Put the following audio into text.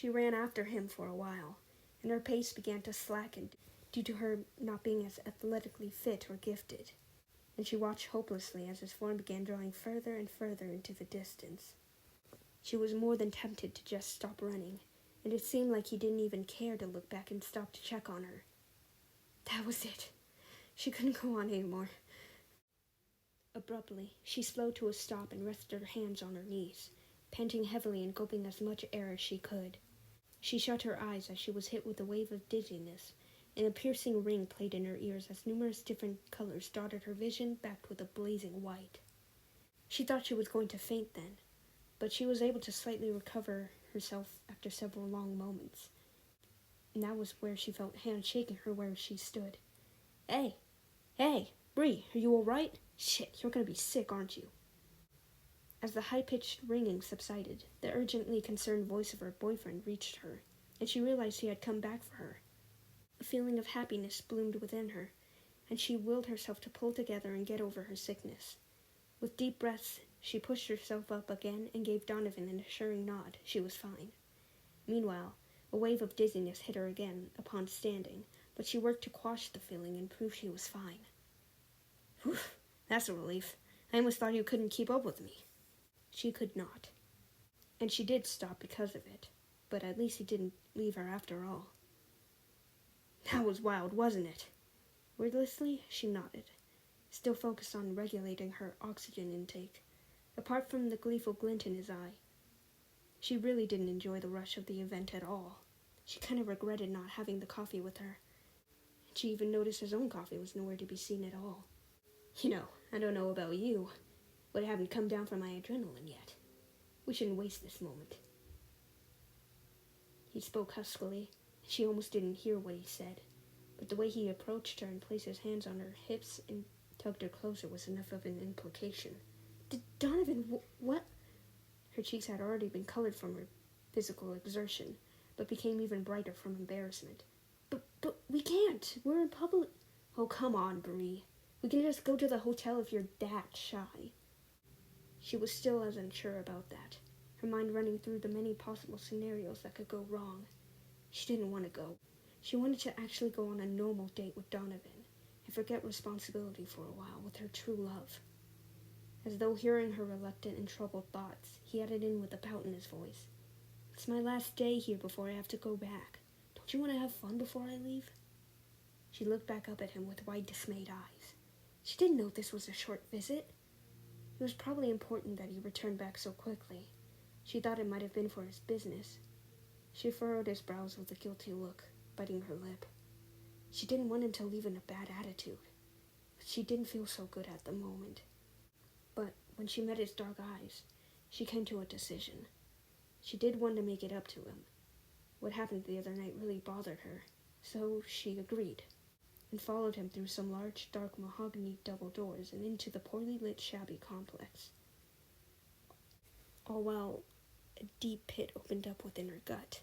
She ran after him for a while, and her pace began to slacken due to her not being as athletically fit or gifted, and she watched hopelessly as his form began drawing further and further into the distance. She was more than tempted to just stop running, and it seemed like he didn't even care to look back and stop to check on her. That was it. She couldn't go on anymore. Abruptly, she slowed to a stop and rested her hands on her knees, panting heavily and gulping as much air as she could. She shut her eyes as she was hit with a wave of dizziness, and a piercing ring played in her ears as numerous different colors dotted her vision, backed with a blazing white. She thought she was going to faint then, but she was able to slightly recover herself after several long moments. And that was where she felt hands shaking her where she stood. Hey, Bree, are you all right? Shit, you're gonna be sick, aren't you? As the high-pitched ringing subsided, the urgently concerned voice of her boyfriend reached her, and she realized he had come back for her. A feeling of happiness bloomed within her, and she willed herself to pull together and get over her sickness. With deep breaths, she pushed herself up again and gave Donovan an assuring nod. She was fine. Meanwhile, a wave of dizziness hit her again upon standing, but she worked to quash the feeling and prove she was fine. Whew, that's a relief. I almost thought you couldn't keep up with me. She could not. And she did stop because of it, but at least he didn't leave her after all. That was wild, wasn't it? Wordlessly, she nodded, still focused on regulating her oxygen intake, apart from the gleeful glint in his eye. She really didn't enjoy the rush of the event at all. She kind of regretted not having the coffee with her. And she even noticed his own coffee was nowhere to be seen at all. I don't know about you, but I haven't come down from my adrenaline yet. We shouldn't waste this moment. He spoke huskily. She almost didn't hear what he said, but the way he approached her and placed his hands on her hips and tugged her closer was enough of an implication. Donovan, what? Her cheeks had already been colored from her physical exertion, but became even brighter from embarrassment. But we can't. We're in public. Oh, come on, Bree. We can just go to the hotel if you're that shy. She was still as unsure about that, her mind running through the many possible scenarios that could go wrong. She didn't want to go. She wanted to actually go on a normal date with Donovan and forget responsibility for a while with her true love. As though hearing her reluctant and troubled thoughts, he added in with a pout in his voice. It's my last day here before I have to go back. Don't you want to have fun before I leave? She looked back up at him with wide, dismayed eyes. She didn't know this was a short visit. It was probably important that he returned back so quickly. She thought it might have been for his business. She furrowed his brows with a guilty look, biting her lip. She didn't want him to leave in a bad attitude, but she didn't feel so good at the moment. But when she met his dark eyes, she came to a decision. She did want to make it up to him. What happened the other night really bothered her, so she agreed, and followed him through some large, dark mahogany double doors and into the poorly lit, shabby complex. All while a deep pit opened up within her gut.